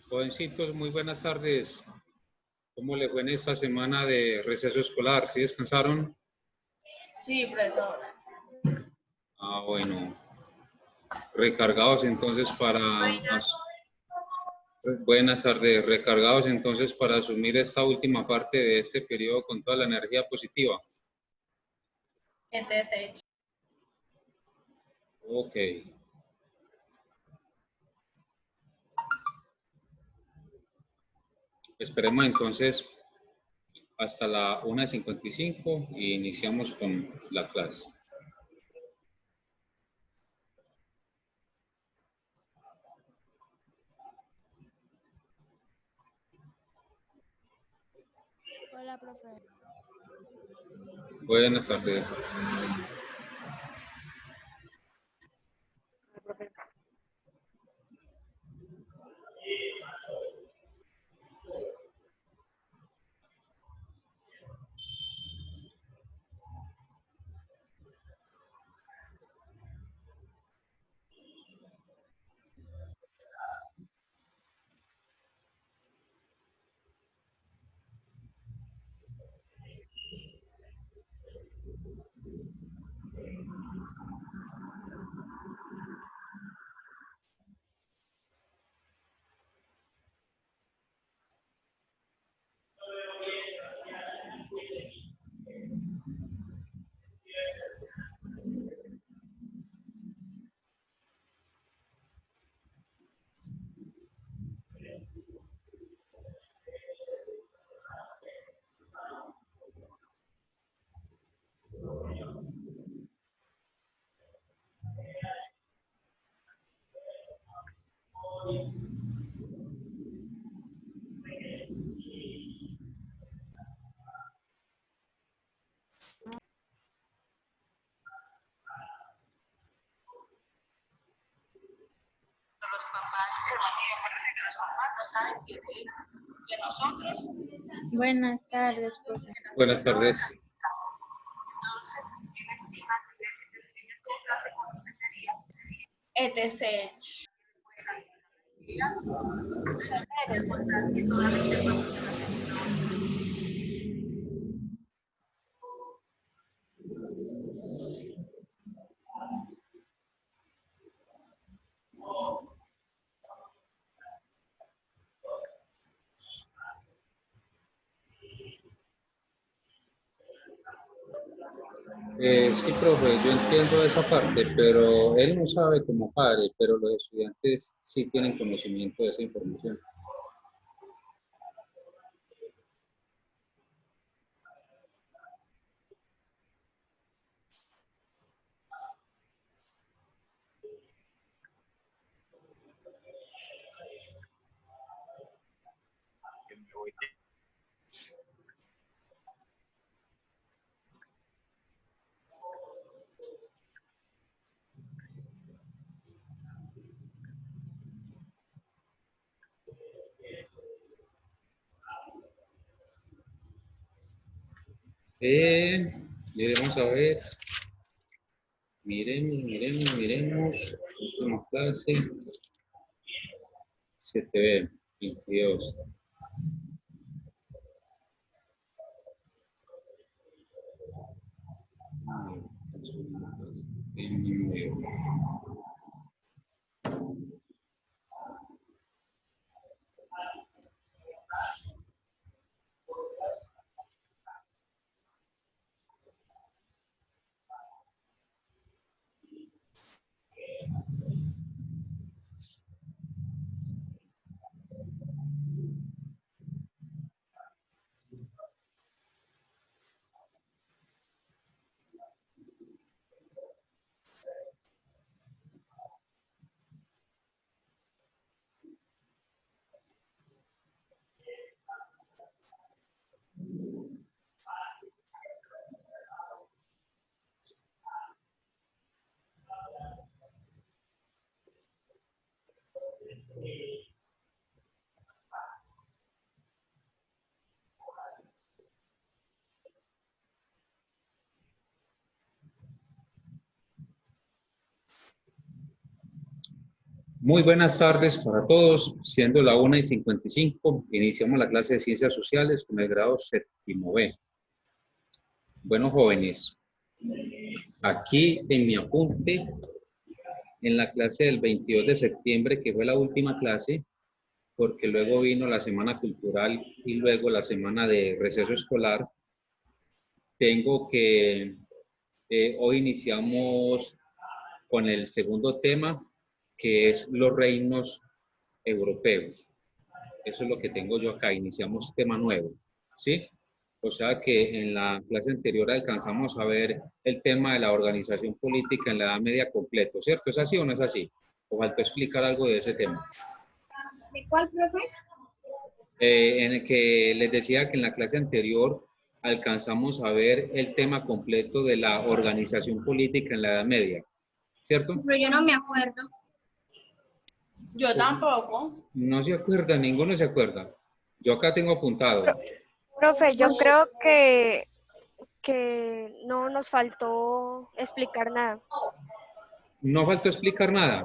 Jovencitos, muy buenas tardes. ¿Cómo les fue en esta semana de receso escolar? ¿Sí descansaron? Sí, profesor. Bueno. Recargados entonces para... Buenas tardes. Recargados entonces para asumir esta última parte de este periodo con toda la energía positiva. ETSH. Ok. Esperemos entonces hasta la 1:55 y iniciamos con la clase. Hola, profe. Buenas tardes. Buenas tardes, profe. Buenas tardes. ETSH. Sí, profe, yo entiendo esa parte, pero él no sabe como padre, pero los estudiantes sí tienen conocimiento de esa información. Miremos a ver. Miremos. Última clase. 7B, 22. Muy buenas tardes para todos, siendo la 1:55, iniciamos la clase de Ciencias Sociales con el grado séptimo B. Bueno, jóvenes, aquí en mi apunte, en la clase del 22 de septiembre, que fue la última clase, porque luego vino la semana cultural y luego la semana de receso escolar, tengo que, hoy iniciamos con el segundo tema, que es los reinos europeos. Eso es lo que tengo yo acá, iniciamos tema nuevo, ¿sí? O sea que en la clase anterior alcanzamos a ver el tema de la organización política en la Edad Media completo, ¿cierto? ¿Es así o no es así? ¿O faltó explicar algo de ese tema? ¿De cuál, profe? En el que les decía que en la clase anterior alcanzamos a ver el tema completo de la organización política en la Edad Media, ¿cierto? Pero yo no me acuerdo. Yo tampoco. No se acuerda, ninguno se acuerda. Yo acá tengo apuntado. Profe, yo creo que no nos faltó explicar nada. No faltó explicar nada.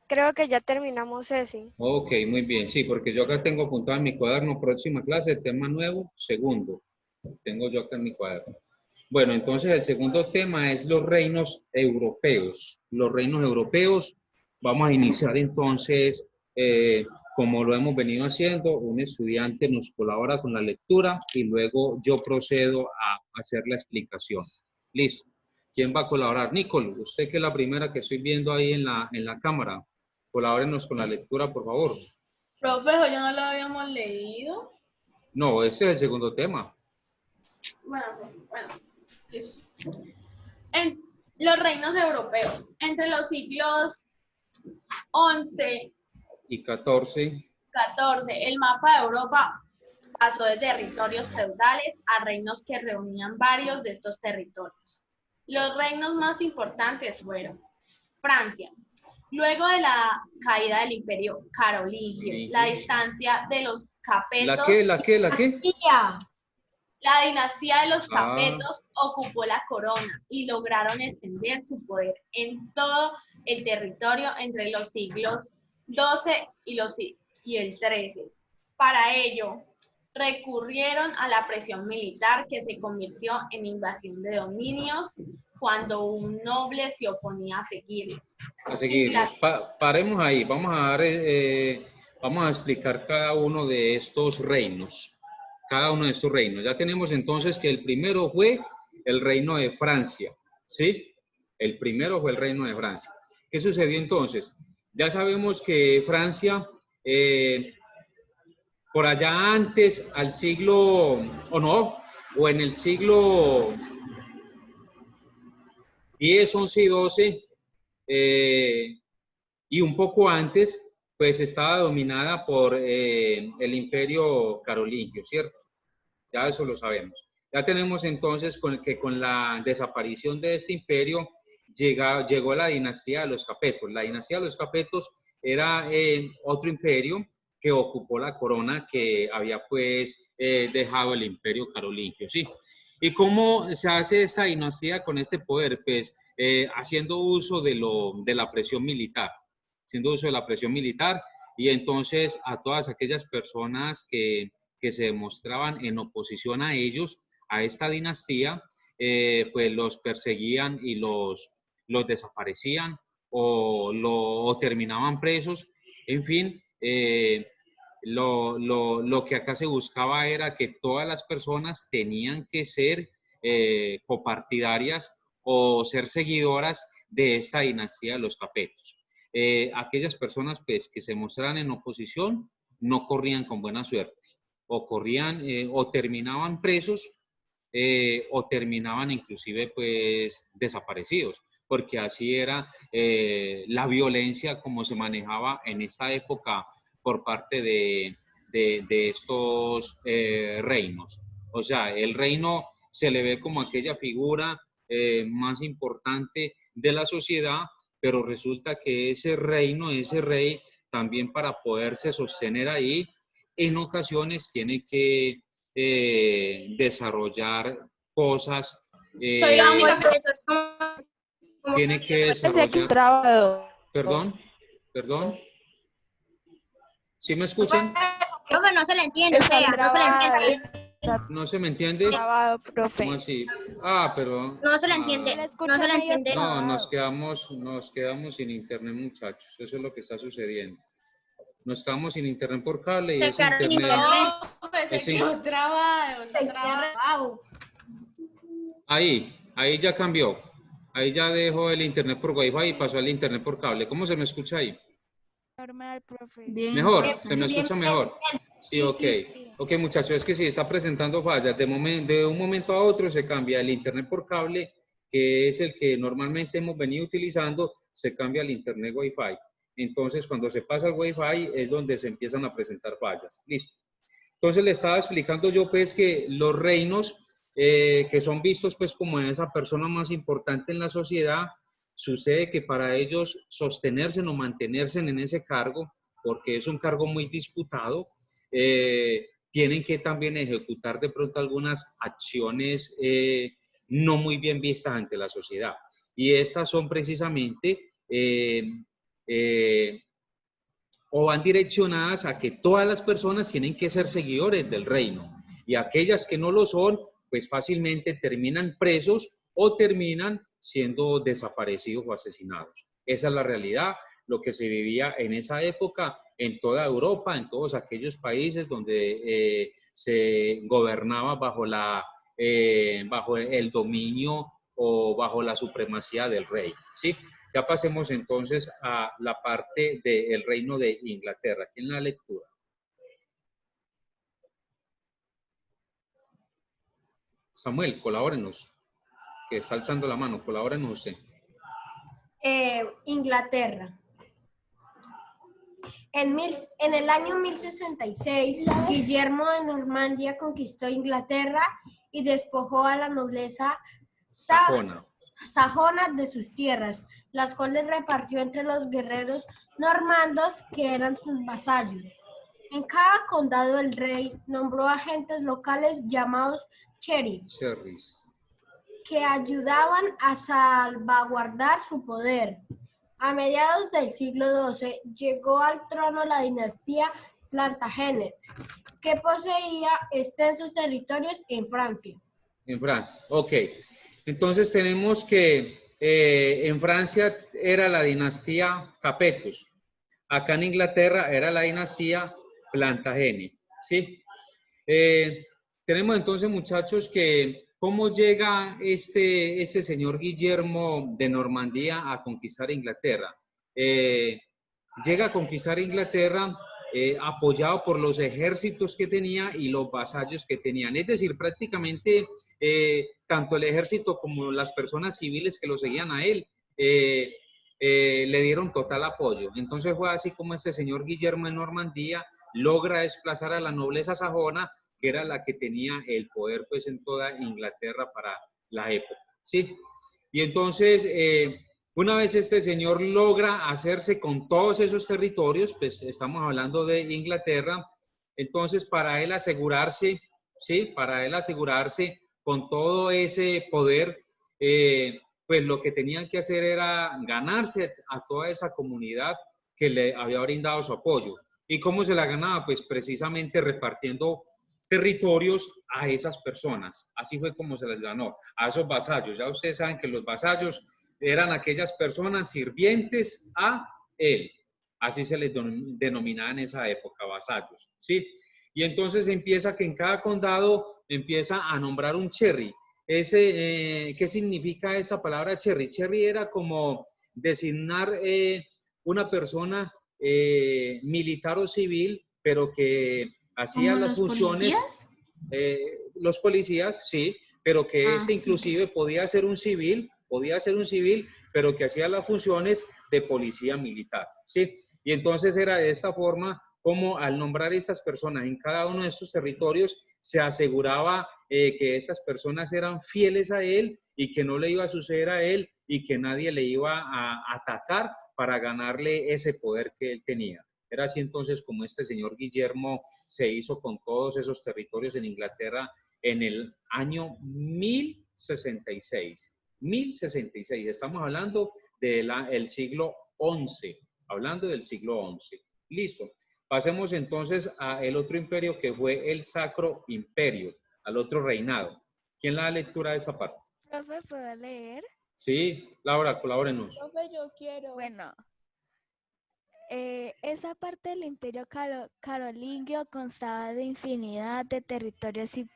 Creo que ya terminamos ese. Ok, muy bien. Sí, porque yo acá tengo apuntado en mi cuaderno, próxima clase, tema nuevo, segundo. Tengo yo acá en mi cuaderno. Bueno, entonces el segundo tema es los reinos europeos. Los reinos europeos. Vamos a iniciar entonces, como lo hemos venido haciendo, un estudiante nos colabora con la lectura y luego yo procedo a hacer la explicación. Listo. ¿Quién va a colaborar? Nicole, usted que es la primera que estoy viendo ahí en la cámara. Colabórenos con la lectura, por favor. Profe, ya no lo habíamos leído. No, ese es el segundo tema. Bueno, listo. En los reinos europeos, entre los siglos 11 Y 14. 14, el mapa de Europa pasó de territorios feudales a reinos que reunían varios de estos territorios. Los reinos más importantes fueron Francia, luego de la caída del imperio carolingio, la distancia de los capetos. ¿La qué? La dinastía de los Capetos ocupó la corona y lograron extender su poder en todo el territorio entre los siglos XII y el XIII. Para ello, recurrieron a la presión militar que se convirtió en invasión de dominios cuando un noble se oponía a seguirlos. Paremos ahí, vamos a explicar cada uno de estos reinos. Cada uno de estos reinos. Ya tenemos entonces que el primero fue el reino de Francia, ¿sí? El primero fue el reino de Francia. ¿Qué sucedió entonces? Ya sabemos que Francia, por allá antes, al siglo, o en el siglo X, XI y XII, y un poco antes, pues estaba dominada por el imperio carolingio, ¿cierto? Ya eso lo sabemos. Ya tenemos entonces que con la desaparición de este imperio llegó la dinastía de los Capetos. La dinastía de los Capetos era otro imperio que ocupó la corona que había pues dejado el imperio carolingio, ¿sí? ¿Y cómo se hace esta dinastía con este poder? Pues haciendo uso de la presión militar. Haciendo uso de la presión militar y entonces a todas aquellas personas que se demostraban en oposición a ellos, a esta dinastía, pues los perseguían y los desaparecían o terminaban presos. En fin, lo que acá se buscaba era que todas las personas tenían que ser copartidarias o ser seguidoras de esta dinastía de los Capetos. Aquellas personas pues, que se mostraran en oposición no corrían con buena suerte. O corrían o terminaban presos o terminaban inclusive pues desaparecidos, porque así era la violencia como se manejaba en esta época por parte de estos reinos. O sea, el reino se le ve como aquella figura más importante de la sociedad, pero resulta que ese reino, ese rey, también para poderse sostener ahí, en ocasiones tiene que desarrollar cosas. Soy la única Tiene que desarrollar. ¿Perdón? ¿Perdón? ¿Sí me escuchan? Profe, no se le entiende, o sea, no se le entiende. ¿No se me entiende? Grabado, ¿Cómo profe. así? Ah, pero... No se le ah, entiende. Le escucha No se le medio entiende. no, trabado. nos quedamos sin internet, muchachos. Eso es lo que está sucediendo. Nos quedamos sin internet por cable y Se ese quedaron sin internet... internet. No, pues se ese- quedó trabado, trabado. ahí ya cambió. Ahí ya dejó el internet por Wi-Fi y pasó al internet por cable. ¿Cómo se me escucha ahí? Normal, profe. Bien, ¿Mejor? profe. ¿Se me escucha mejor? Sí, ok. Ok, muchachos, es que si está presentando fallas, de un momento a otro se cambia el internet por cable, que es el que normalmente hemos venido utilizando, se cambia al internet Wi-Fi. Entonces, cuando se pasa al Wi-Fi es donde se empiezan a presentar fallas. Listo. Entonces, le estaba explicando yo, pues, que los reinos, que son vistos, pues, como esa persona más importante en la sociedad, sucede que para ellos sostenerse o mantenerse en ese cargo, porque es un cargo muy disputado, tienen que también ejecutar de pronto algunas acciones no muy bien vistas ante la sociedad. Y estas son precisamente o van direccionadas a que todas las personas tienen que ser seguidores del reino. Y aquellas que no lo son, pues fácilmente terminan presos o terminan siendo desaparecidos o asesinados. Esa es la realidad, lo que se vivía en esa época en toda Europa, en todos aquellos países donde se gobernaba bajo el dominio o bajo la supremacía del rey, ¿sí? Ya pasemos entonces a la parte del Reino de Inglaterra, en la lectura. Samuel, colabórenos, que está alzando la mano, colabórenos usted. Inglaterra. En el año 1066, Guillermo de Normandía conquistó Inglaterra y despojó a la nobleza sajona de sus tierras, las cuales repartió entre los guerreros normandos que eran sus vasallos. En cada condado el rey nombró agentes locales llamados sheriffs, que ayudaban a salvaguardar su poder. A mediados del siglo XII llegó al trono la dinastía Plantagenet, que poseía extensos territorios en Francia. En Francia, ok. Entonces tenemos que en Francia era la dinastía Capetos. Acá en Inglaterra era la dinastía Plantagenet, ¿sí? Tenemos entonces, muchachos, que cómo llega este señor Guillermo de Normandía a conquistar Inglaterra. Llega a conquistar Inglaterra apoyado por los ejércitos que tenía y los vasallos que tenían. Es decir, prácticamente tanto el ejército como las personas civiles que lo seguían a él le dieron total apoyo. Entonces fue así como este señor Guillermo de Normandía logra desplazar a la nobleza sajona, que era la que tenía el poder pues en toda Inglaterra para la época, ¿sí? Y entonces, una vez este señor logra hacerse con todos esos territorios, pues estamos hablando de Inglaterra, entonces para él asegurarse, ¿sí? Para él asegurarse con todo ese poder, pues lo que tenían que hacer era ganarse a toda esa comunidad que le había brindado su apoyo. ¿Y cómo se la ganaba? Pues precisamente repartiendo territorios a esas personas. Así fue como se les ganó, a esos vasallos. Ya ustedes saben que los vasallos eran aquellas personas sirvientes a él. Así se les denominaba en esa época, vasallos, ¿sí? Y entonces empieza que en cada condado empieza a nombrar un cherry. ¿Qué significa esa palabra cherry? Cherry era como designar una persona militar o civil, pero que hacía las funciones, los policías, sí, pero que ese inclusive podía ser un civil, pero que hacía las funciones de policía militar, sí. Y entonces era de esta forma como al nombrar estas personas en cada uno de estos territorios, se aseguraba que estas personas eran fieles a él y que no le iba a suceder a él y que nadie le iba a atacar para ganarle ese poder que él tenía. Era así entonces como este señor Guillermo se hizo con todos esos territorios en Inglaterra en el año 1066. 1066, estamos hablando del siglo XI hablando del siglo XI. Listo. Pasemos entonces al otro imperio que fue el Sacro Imperio, al otro reinado. ¿Quién la da lectura de esa parte? Profe, ¿puedo leer? Sí, Laura, colabórenos. Profe, yo quiero. Bueno, esa parte del imperio carolingio constaba de infinidad de territorios y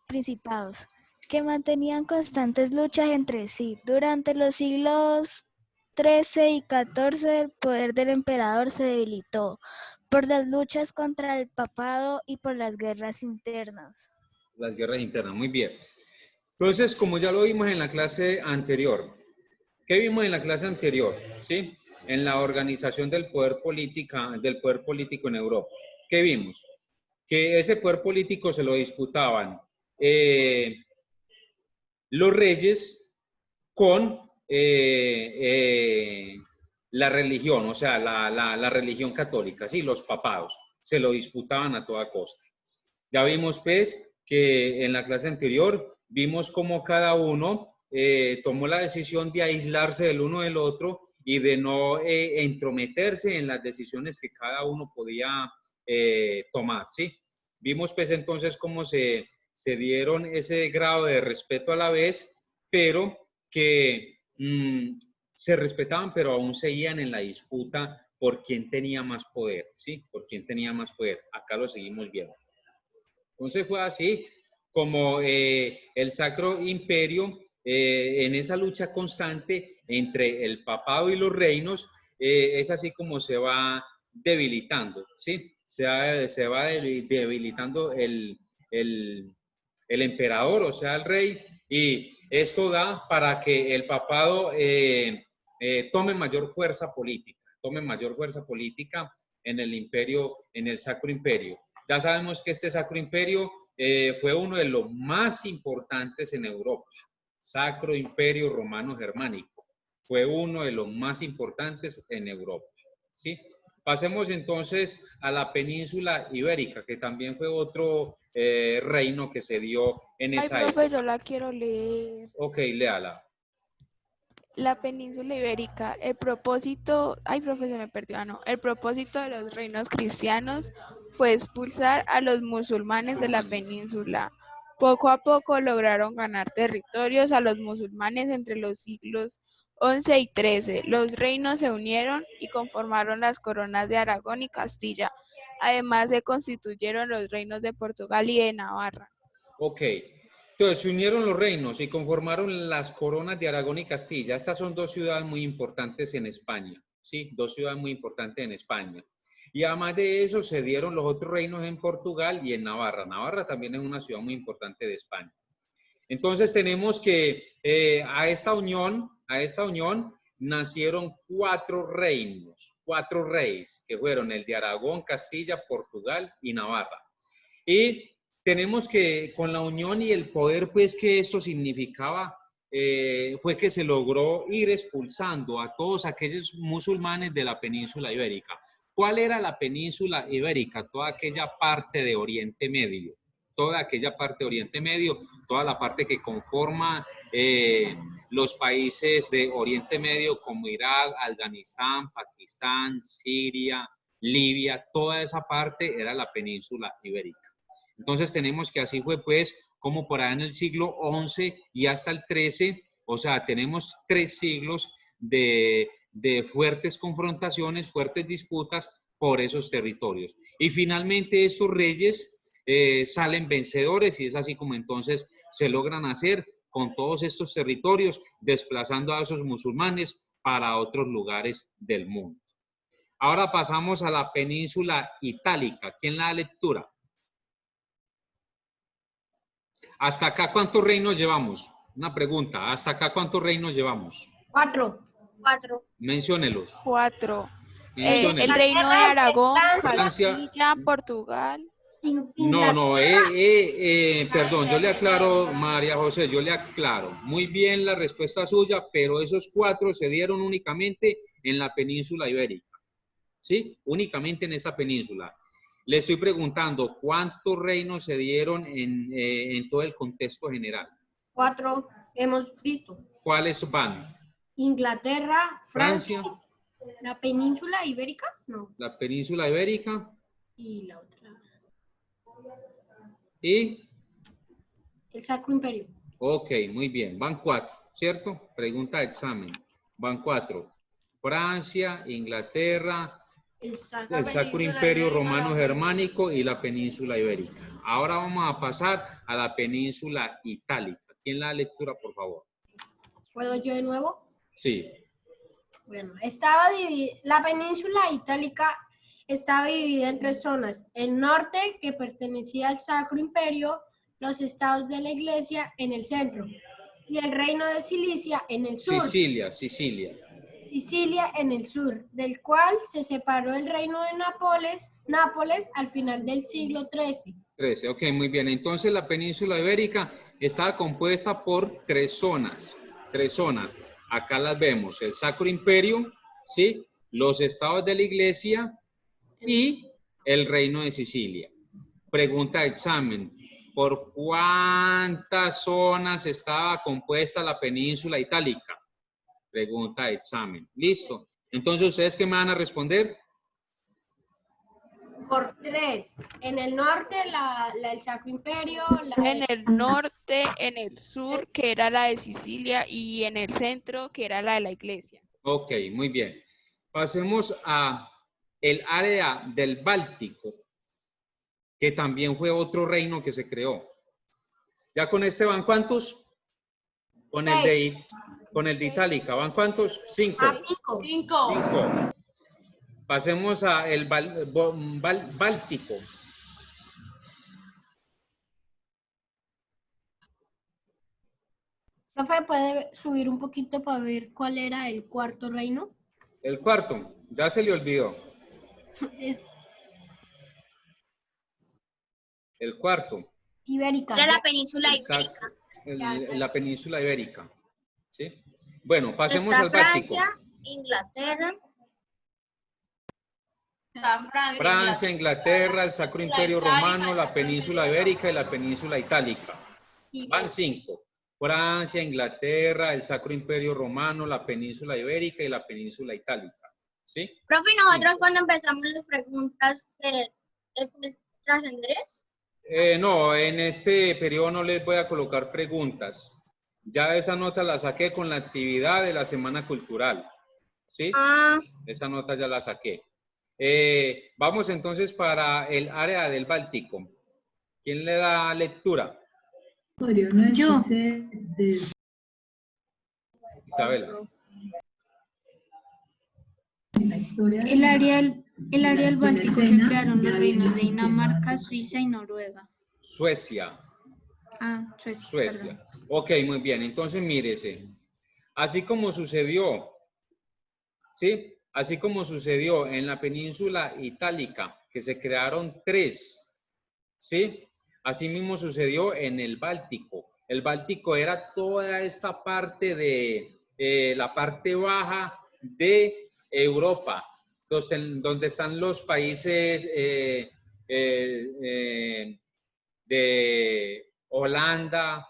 principados que mantenían constantes luchas entre sí. Durante los siglos XIII y XIV el poder del emperador se debilitó por las luchas contra el papado y por las guerras internas. Las guerras internas, muy bien. Entonces, como ya lo vimos en la clase anterior, ¿qué vimos en la clase anterior? ¿Sí? En la organización del poder político en Europa. ¿Qué vimos? Que ese poder político se lo disputaban los reyes con la religión, o sea, la religión católica, ¿sí? Los papados, se lo disputaban a toda costa. Ya vimos, pues, que en la clase anterior vimos cómo cada uno tomó la decisión de aislarse del uno del otro y de no entrometerse en las decisiones que cada uno podía tomar, ¿sí? Vimos, pues, entonces cómo se dieron ese grado de respeto a la vez, pero que se respetaban, pero aún seguían en la disputa por quién tenía más poder, ¿sí? Por quién tenía más poder. Acá lo seguimos viendo. Entonces fue así como el Sacro Imperio, en esa lucha constante entre el papado y los reinos, es así como se va debilitando, ¿sí? Se va debilitando el emperador, o sea, el rey, y esto da para que el papado tome mayor fuerza política en el imperio, en el Sacro Imperio. Ya sabemos que este Sacro Imperio fue uno de los más importantes en Europa. Sacro Imperio Romano Germánico. Fue uno de los más importantes en Europa. ¿Sí? Pasemos entonces a la península ibérica, que también fue otro reino que se dio en esa época. Profe, yo la quiero leer. Ok, léala. La península ibérica, el propósito, ay, profe, se me perdió, no, el propósito de los reinos cristianos fue expulsar a los musulmanes de la península. Poco a poco lograron ganar territorios a los musulmanes entre los siglos XI y XIII. Los reinos se unieron y conformaron las coronas de Aragón y Castilla. Además, se constituyeron los reinos de Portugal y de Navarra. Ok. Entonces, se unieron los reinos y conformaron las coronas de Aragón y Castilla. Estas son dos ciudades muy importantes en España, ¿sí? Dos ciudades muy importantes en España. Y además de eso, se dieron los otros reinos en Portugal y en Navarra. Navarra también es una ciudad muy importante de España. Entonces, tenemos que a esta unión nacieron cuatro reinos, cuatro reyes, que fueron el de Aragón, Castilla, Portugal y Navarra. Y tenemos que, con la unión y el poder, pues, que esto significaba, fue que se logró ir expulsando a todos aquellos musulmanes de la península ibérica. ¿Cuál era la península ibérica? Toda aquella parte de Oriente Medio. Toda aquella parte de Oriente Medio, toda la parte que conforma los países de Oriente Medio como Irak, Afganistán, Pakistán, Siria, Libia, toda esa parte era la península ibérica. Entonces tenemos que así fue, pues, como por ahí en el siglo XI y hasta el XIII, o sea, tenemos 3 siglos de fuertes confrontaciones, fuertes disputas por esos territorios. Y finalmente estos reyes salen vencedores y es así como entonces se logran hacer con todos estos territorios, desplazando a esos musulmanes para otros lugares del mundo. Ahora pasamos a la península itálica. ¿Quién la da lectura? ¿Hasta acá cuántos reinos llevamos? Una pregunta. ¿Hasta acá cuántos reinos llevamos? 4. Menciónelos. 4. Menciónelos. El reino de Aragón, Francia. Castilla, Portugal. No, perdón, yo le aclaro, María José, yo le aclaro. Muy bien la respuesta suya, pero esos 4 se dieron únicamente en la península ibérica. ¿Sí? Únicamente en esa península. Le estoy preguntando, ¿cuántos reinos se dieron en todo el contexto general? 4 hemos visto. ¿Cuáles van? Inglaterra, Francia ¿La península ibérica? No. La península ibérica. Y la otra. Y, El Sacro Imperio. ok, muy bien. Van 4, ¿cierto? Pregunta de examen. Van 4. Francia, Inglaterra, el Sacro Imperio Romano Germánico y la península ibérica. Ahora vamos a pasar a la península itálica. ¿Quién la da lectura, por favor? ¿Puedo yo de nuevo? Sí. Bueno, estaba dividida, la península itálica estaba dividida en 3 zonas. El norte, que pertenecía al Sacro Imperio, los estados de la Iglesia en el centro, y el reino de Cilicia en el sur. Sicilia. Sicilia en el sur, del cual se separó el reino de Nápoles al final del siglo XIII. Ok, muy bien. Entonces la península ibérica está compuesta por 3 zonas. 3 zonas. Acá las vemos. El Sacro Imperio, ¿sí? Los estados de la Iglesia y el reino de Sicilia. Pregunta de examen. ¿Por cuántas zonas estaba compuesta la península itálica? Pregunta de examen. ¿Listo? Entonces, ¿ustedes qué me van a responder? Por 3. En el norte, el Sacro Imperio. En el norte, en el sur, que era la de Sicilia, y en el centro, que era la de la Iglesia. Ok, muy bien. Pasemos a el área del Báltico, que también fue otro reino que se creó. ¿Ya con este van cuántos? Con el de Itálica, ¿van cuántos? 5. 5. Pasemos a el Báltico. Profe, ¿puede subir un poquito para ver cuál era el cuarto reino? El cuarto, ya se le olvidó. El cuarto. Ibérica. Era la península Exacto. ibérica. La península ibérica. ¿Sí? Bueno, pasemos Está al Báltico. Francia, Inglaterra. Francia, Inglaterra, el Sacro Imperio Romano, la península ibérica y la península itálica. Van 5. Francia, Inglaterra, el Sacro Imperio Romano, la península ibérica y la península itálica. ¿Sí? Profe, nosotros cuando empezamos las preguntas ¿tras Andrés? No, en este periodo no les voy a colocar preguntas. Ya esa nota la saqué con la actividad de la Semana Cultural. ¿Sí? Esa nota ya la saqué. Vamos entonces para el área del Báltico. ¿Quién le da lectura? Yo. Isabela. El área del Báltico se crearon los reinos de Dinamarca, Suiza y Noruega. Suecia. Suecia. Ok, muy bien. Entonces, mírese. Así como sucedió, ¿sí? Así como sucedió en la península itálica, que se crearon 3, ¿sí? Así mismo sucedió en el Báltico. El Báltico era toda esta parte de la parte baja de Europa, donde están los países de Holanda,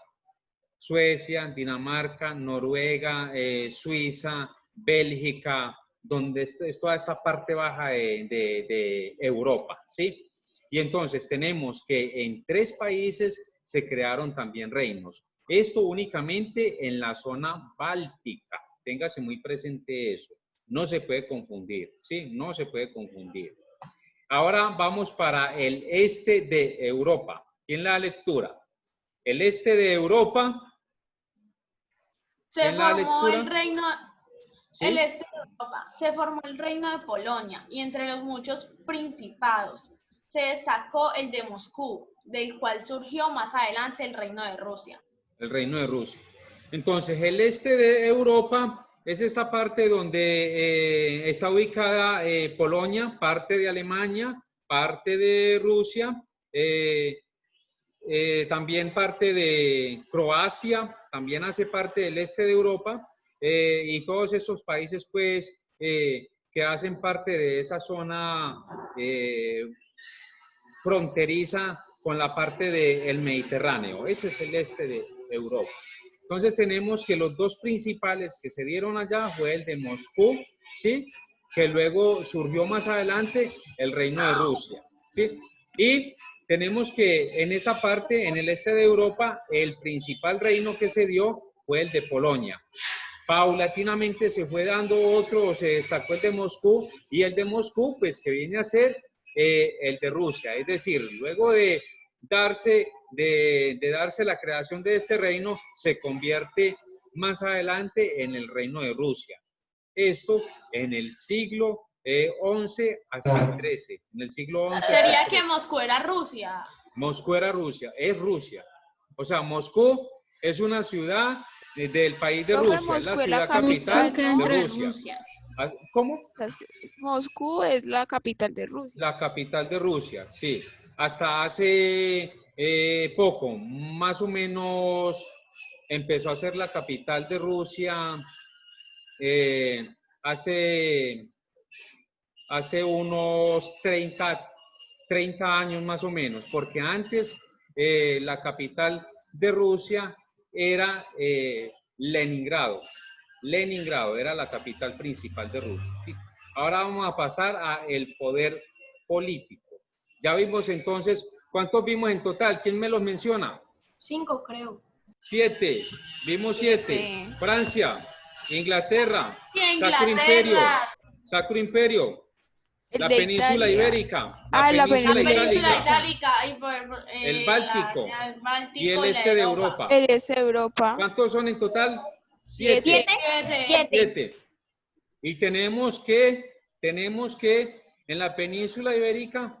Suecia, Dinamarca, Noruega, Suiza, Bélgica, donde es toda esta parte baja de Europa, ¿sí? Y entonces tenemos que en 3 países se crearon también reinos. Esto únicamente en la zona báltica. Téngase muy presente eso. No se puede confundir, ¿sí? No se puede confundir. Ahora vamos para el este de Europa. ¿Quién la da lectura? El este de Europa. Se formó el reino, ¿Sí? el este de Europa, se formó el reino de Polonia y entre los muchos principados se destacó el de Moscú, del cual surgió más adelante el reino de Rusia. El reino de Rusia. Entonces, el este de Europa es esta parte donde está ubicada Polonia, parte de Alemania, parte de Rusia, también parte de Croacia, también hace parte del este de Europa, y todos esos países, pues, que hacen parte de esa zona fronteriza con la parte del Mediterráneo. Ese es el este de Europa. Entonces tenemos que los 2 principales que se dieron allá fue el de Moscú, ¿sí? que luego surgió más adelante el reino de Rusia, ¿sí? Y tenemos que en esa parte, en el este de Europa, el principal reino que se dio fue el de Polonia. Paulatinamente se fue dando otro, se destacó el de Moscú, y el de Moscú, pues que viene a ser el de Rusia. Es decir, luego de darse la creación de ese reino, se convierte más adelante en el reino de Rusia. Esto en el siglo XI hasta el XIII. En el siglo XI Sería que Moscú era Rusia. Moscú era Rusia, es Rusia. O sea, Moscú es una ciudad del país de Profe, Rusia, es la Moscú es la ciudad capital que de dentro de Rusia. Rusia. ¿Cómo? Moscú es la capital de Rusia. La capital de Rusia, sí. Hasta hace poco, más o menos, empezó a ser la capital de Rusia hace unos 30 años más o menos, porque antes la capital de Rusia era Leningrado. Leningrado era la capital principal de Rusia, ¿sí? Ahora vamos a pasar a el poder político. Ya vimos entonces, ¿cuántos vimos en total? ¿Quién me los menciona? 5, creo. 7, vimos 7. Francia, Inglaterra, Sí, Sacro Imperio, Inglaterra. Sacro Imperio, El la de península Italia. ibérica, La península península itálica, itálica y el Báltico el Báltico y el la este de Europa. El este de Europa. ¿Cuántos son en total? 7. 7. 7. Y tenemos que en la península ibérica,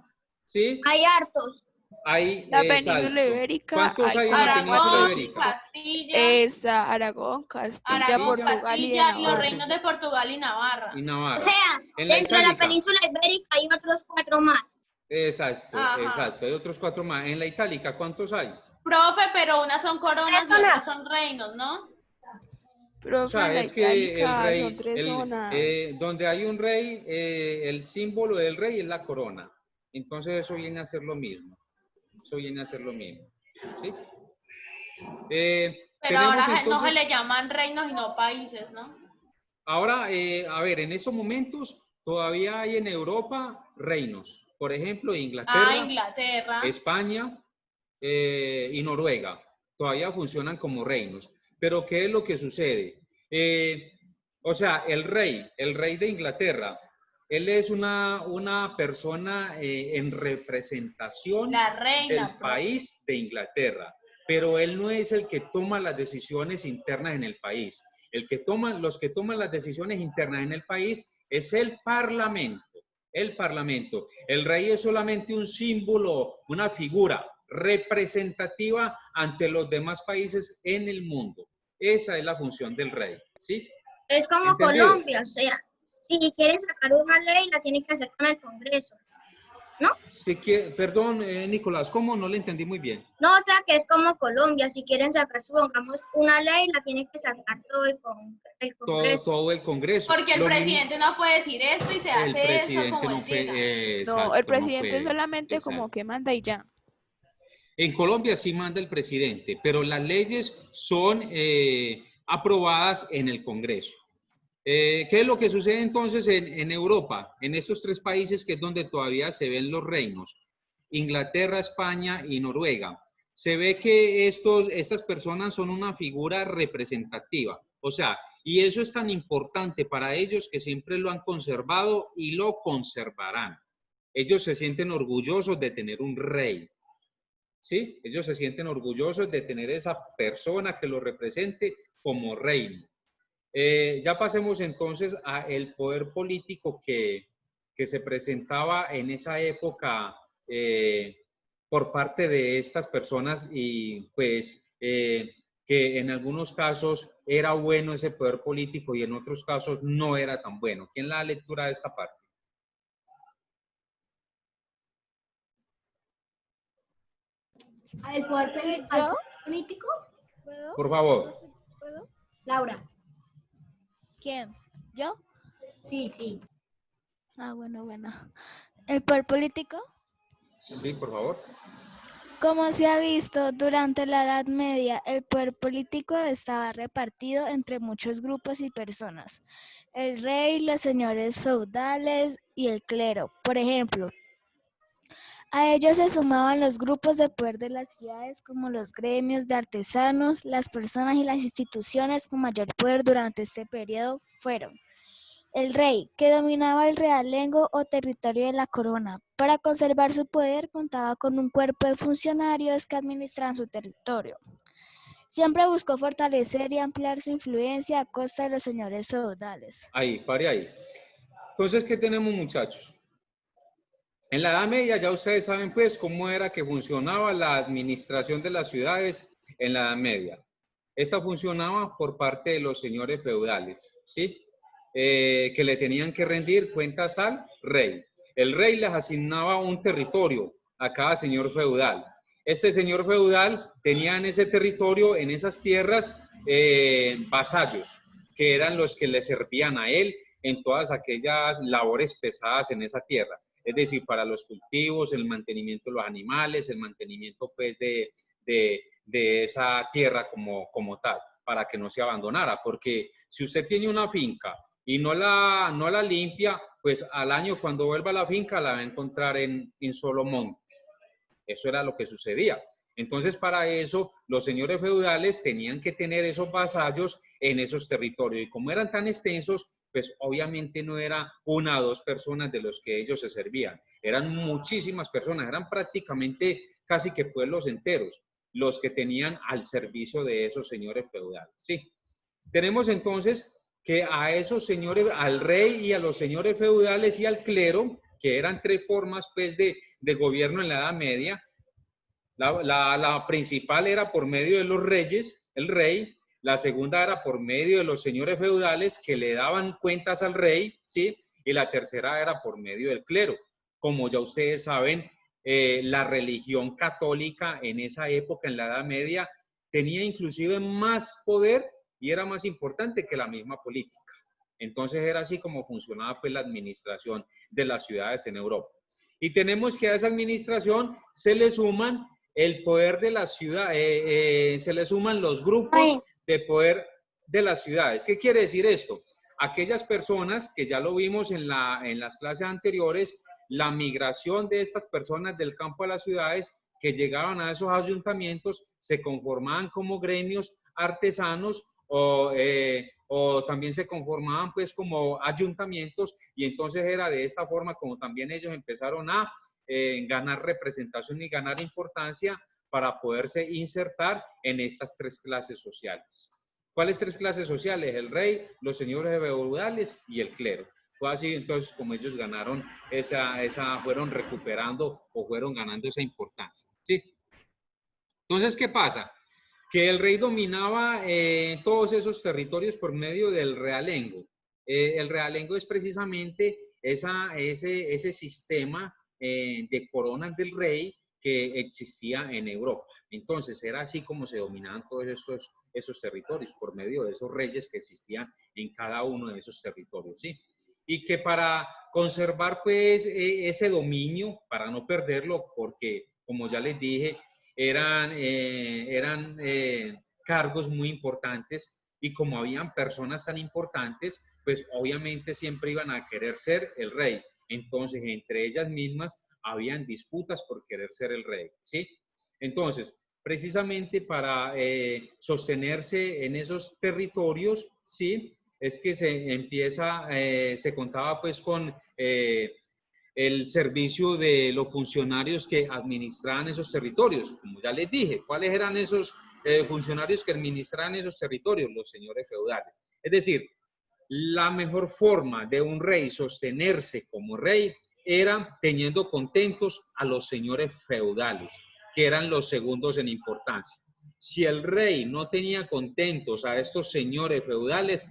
¿sí? Hay hartos. Hay, La exacto. península ibérica. ¿Cuántos hay en la península Aragón, ibérica? Castilla, Esa, Aragón, Castilla, Portugal y Castilla, los Navarra. reinos de Portugal y Navarra. Y Navarra. O sea, En la dentro de la itálica. península ibérica hay otros 4 más. Exacto, Ajá. exacto. Hay otros 4 más. En la itálica, ¿cuántos hay? Profe, pero unas son coronas y Tres otras zonas. son reinos, ¿no? Profe, O sea, en la es que el itálica rey, son 3 zonas. donde hay un rey, el símbolo del rey es la corona. Entonces eso viene a ser lo mismo. Eso viene a ser lo mismo. ¿Sí? Pero tenemos ahora no se entonces, le llaman reinos y no países, ¿no? ahora, a ver, en esos momentos todavía hay en Europa reinos. Por ejemplo, Inglaterra, Inglaterra. España y Noruega. Todavía funcionan como reinos. Pero ¿qué es lo que sucede? O sea, el rey de Inglaterra, él es una persona en representación La reina, del profe. país de Inglaterra, pero él no es el que toma las decisiones internas en el país. Los que toman las decisiones internas en el país es el Parlamento. El Parlamento. El rey es solamente un símbolo, una figura representativa ante los demás países en el mundo. Esa es la función del rey, ¿sí? Es como ¿Entendido? Colombia, o sea, si quieren sacar una ley, la tienen que hacer con el Congreso, ¿no? Perdón, Nicolás, ¿cómo? No le entendí muy bien. No, o sea, que es como Colombia, si quieren sacar, supongamos, una ley, la tienen que sacar todo el Congreso. Todo el Congreso. Porque el presidente no puede decir esto y se El hace eso presidente como no él diga. puede. No, Exacto, el no presidente puede. solamente Exacto. como que manda y ya. En Colombia sí manda el presidente, pero las leyes son aprobadas en el Congreso. ¿Qué es lo que sucede entonces en Europa? En estos 3 países que es donde todavía se ven los reinos, Inglaterra, España y Noruega. Se ve que estas personas son una figura representativa. O sea, y eso es tan importante para ellos que siempre lo han conservado y lo conservarán. Ellos se sienten orgullosos de tener un rey. ¿Sí? Ellos se sienten orgullosos de tener esa persona que lo represente como reino. Ya pasemos entonces a el poder político que se presentaba en esa época por parte de estas personas y pues que en algunos casos era bueno ese poder político y en otros casos no era tan bueno. ¿Quién la lectura de esta parte? ¿El poder político? ¿Puedo? Por favor. ¿Puedo? Laura. ¿Quién? ¿Yo? Sí, sí. Ah, bueno. ¿El poder político? Sí, por favor. Como se ha visto, durante la Edad Media, el poder político estaba repartido entre muchos grupos y personas. El rey, los señores feudales y el clero, por ejemplo. A ellos se sumaban los grupos de poder de las ciudades como los gremios de artesanos. Las personas y las instituciones con mayor poder durante este periodo fueron el rey, que dominaba el realengo o territorio de la corona. Para conservar su poder contaba con un cuerpo de funcionarios que administraban su territorio. Siempre buscó fortalecer y ampliar su influencia a costa de los señores feudales. Ahí, pare ahí. Entonces, ¿qué tenemos, muchachos? En la Edad Media ya ustedes saben pues cómo era que funcionaba la administración de las ciudades en la Edad Media. Esta funcionaba por parte de los señores feudales, ¿sí? Que le tenían que rendir cuentas al rey. El rey les asignaba un territorio a cada señor feudal. Este señor feudal tenía en ese territorio, en esas tierras, vasallos, que eran los que le servían a él en todas aquellas labores pesadas en esa tierra. Es decir, para los cultivos, el mantenimiento de los animales, el mantenimiento pues de esa tierra como tal, para que no se abandonara. Porque si usted tiene una finca y no la limpia, pues al año cuando vuelva a la finca la va a encontrar en solo monte. Eso era lo que sucedía. Entonces, para eso, los señores feudales tenían que tener esos vasallos en esos territorios. Y como eran tan extensos, pues obviamente no era una o dos personas de los que ellos se servían. Eran muchísimas personas, eran prácticamente casi que pueblos enteros los que tenían al servicio de esos señores feudales. Sí. Tenemos entonces que a esos señores, al rey y a los señores feudales y al clero, que eran tres formas pues de gobierno en la Edad Media. La principal era por medio de los reyes, el rey. La segunda era por medio de los señores feudales que le daban cuentas al rey, ¿sí? Y la tercera era por medio del clero. Como ya ustedes saben, la religión católica en esa época, en la Edad Media, tenía inclusive más poder y era más importante que la misma política. Entonces era así como funcionaba pues la administración de las ciudades en Europa. Y tenemos que a esa administración se le suman el poder de la ciudad, se le suman los grupos de poder de las ciudades. ¿Qué quiere decir esto? Aquellas personas que ya lo vimos en las clases anteriores, la migración de estas personas del campo a las ciudades que llegaban a esos ayuntamientos se conformaban como gremios artesanos o también se conformaban pues como ayuntamientos, y entonces era de esta forma como también ellos empezaron a ganar representación y ganar importancia para poderse insertar en estas tres clases sociales. ¿Cuáles tres clases sociales? El rey, los señores feudales y el clero. Fue así entonces como ellos ganaron fueron recuperando o fueron ganando esa importancia. ¿Sí? Entonces, ¿qué pasa? Que el rey dominaba todos esos territorios por medio del realengo. El realengo es precisamente ese sistema de coronas del rey que existía en Europa. Entonces era así como se dominaban todos esos territorios, por medio de esos reyes que existían en cada uno de esos territorios, ¿sí? Y que para conservar pues ese dominio, para no perderlo, porque como ya les dije, eran cargos muy importantes, y como habían personas tan importantes, pues obviamente siempre iban a querer ser el rey. Entonces, entre ellas mismas habían disputas por querer ser el rey, ¿sí? Entonces, precisamente para sostenerse en esos territorios, ¿sí? Es que se contaba pues con el servicio de los funcionarios que administraban esos territorios. Como ya les dije, ¿cuáles eran esos funcionarios que administraban esos territorios? Los señores feudales. Es decir, la mejor forma de un rey sostenerse como rey era teniendo contentos a los señores feudales, que eran los segundos en importancia. Si el rey no tenía contentos a estos señores feudales,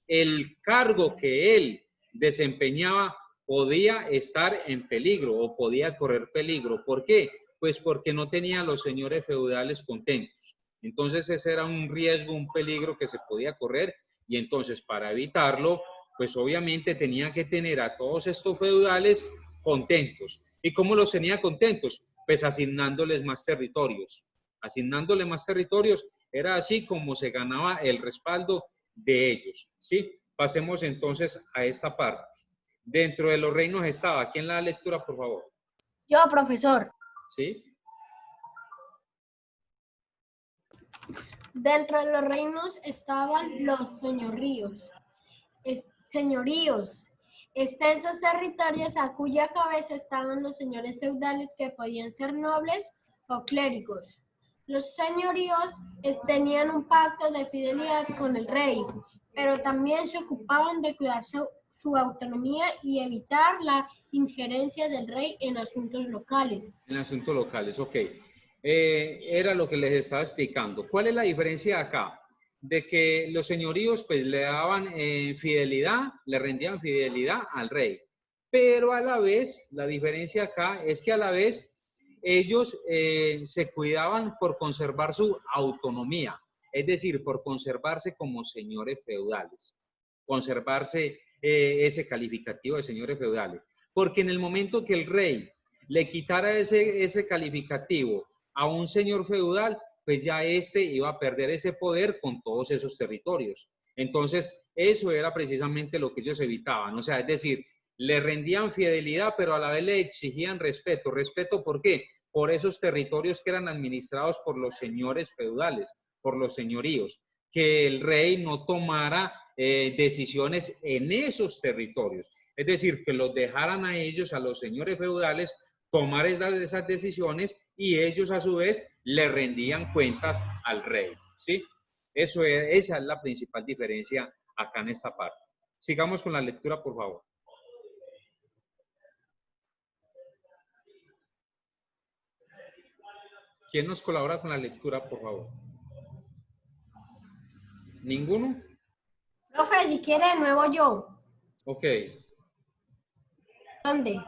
el cargo que él desempeñaba podía estar en peligro o podía correr peligro. ¿Por qué? Pues porque no tenía a los señores feudales contentos. Entonces ese era un riesgo, un peligro que se podía correr, y entonces para evitarlo, pues obviamente tenía que tener a todos estos feudales contentos. ¿Y cómo los tenía contentos? pues asignándoles más territorios. Asignándole más territorios, era así como se ganaba el respaldo de ellos, ¿sí? Pasemos entonces a esta parte. Dentro de los reinos estaba, ¿quién la lectura, por favor? Yo, profesor. ¿Sí? Dentro de los reinos estaban los señoríos. Señoríos, extensos territorios a cuya cabeza estaban los señores feudales que podían ser nobles o clérigos. Los señoríos tenían un pacto de fidelidad con el rey, pero también se ocupaban de cuidar su autonomía y evitar la injerencia del rey en asuntos locales. En asuntos locales, ok. Era lo que les estaba explicando. ¿Cuál es la diferencia acá? De que los señoríos pues le daban fidelidad, le rendían fidelidad al rey. Pero a la vez, la diferencia acá es que a la vez ellos se cuidaban por conservar su autonomía, es decir, por conservarse como señores feudales, conservarse ese calificativo de señores feudales. Porque en el momento que el rey le quitara ese calificativo a un señor feudal, pues ya éste iba a perder ese poder con todos esos territorios. Entonces, eso era precisamente lo que ellos evitaban. O sea, es decir, le rendían fidelidad, pero a la vez le exigían respeto. ¿Respeto por qué? Por esos territorios que eran administrados por los señores feudales, por los señoríos. Que el rey no tomara decisiones en esos territorios. Es decir, que los dejaran a ellos, a los señores feudales, tomar esas decisiones y ellos a su vez le rendían cuentas al rey, ¿sí? Esa es la principal diferencia acá en esta parte. Sigamos con la lectura, por favor. ¿Quién nos colabora con la lectura, por favor? ¿Ninguno? Profe, si quiere de nuevo yo. Ok. ¿Dónde?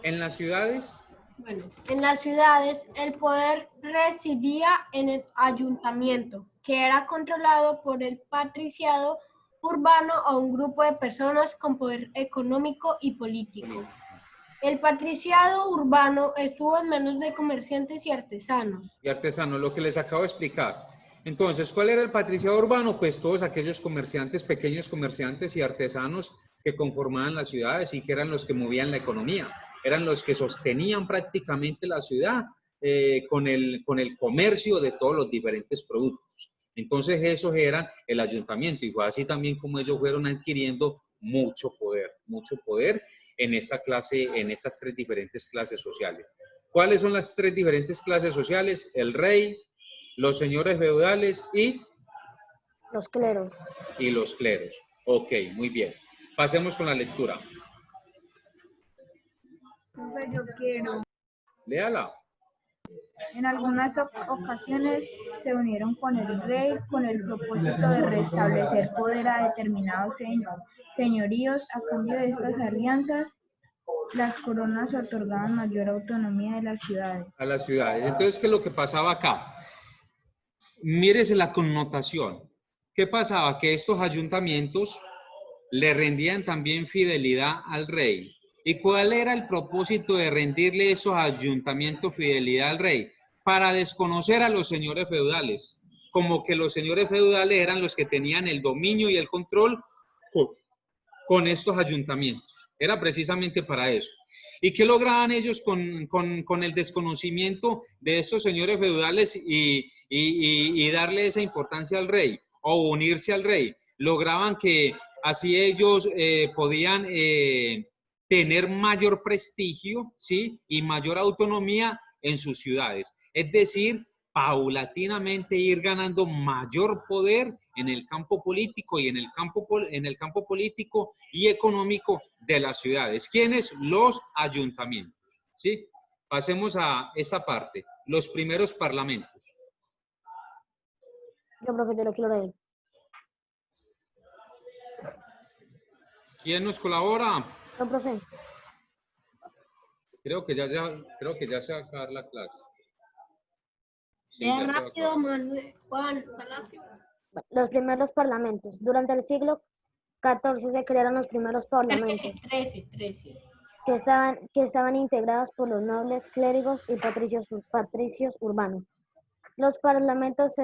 En las ciudades. Bueno, en las ciudades el poder residía en el ayuntamiento, que era controlado por el patriciado urbano o un grupo de personas con poder económico y político. El patriciado urbano estuvo en manos de comerciantes y artesanos. Y artesanos, lo que les acabo de explicar. Entonces, ¿cuál era el patriciado urbano? Pues todos aquellos comerciantes, pequeños comerciantes y artesanos que conformaban las ciudades y que eran los que movían la economía. Eran los que sostenían prácticamente la ciudad con el comercio de todos los diferentes productos. Entonces, esos eran el ayuntamiento y fue así también como ellos fueron adquiriendo mucho poder en esa clase, en esas tres diferentes clases sociales. ¿Cuáles son las tres diferentes clases sociales? El rey, los señores feudales y los cleros. Y los cleros. Ok, muy bien. Pasemos con la lectura. Yo quiero. Léala. En algunas ocasiones se unieron con el rey con el propósito de restablecer poder a determinados señoríos. A cambio de estas alianzas, las coronas otorgaban mayor autonomía de las ciudades. A las ciudades. Entonces, ¿qué es lo que pasaba acá? Mírese la connotación. ¿Qué pasaba? Que estos ayuntamientos le rendían también fidelidad al rey. ¿Y cuál era el propósito de rendirle esos ayuntamientos fidelidad al rey? Para desconocer a los señores feudales. Como que los señores feudales eran los que tenían el dominio y el control con estos ayuntamientos. Era precisamente para eso. ¿Y qué lograban ellos con el desconocimiento de estos señores feudales y darle esa importancia al rey o unirse al rey? Lograban que así ellos podían tener mayor prestigio, ¿sí? Y mayor autonomía en sus ciudades. Es decir, paulatinamente ir ganando mayor poder en el campo político y en el campo político y económico de las ciudades. ¿Quiénes? Los ayuntamientos, ¿sí? Pasemos a esta parte, los primeros parlamentos. Yo, profe, yo lo quiero leer. ¿Quién nos colabora? No, profe. Creo que ya se va a acabar la clase. Sí, Bien rápido, Manuel. Juan Palacio. Los primeros parlamentos. Durante el siglo XIV se crearon los primeros parlamentos. 13. que estaban integradas por los nobles, clérigos y patricios urbanos. Los parlamentos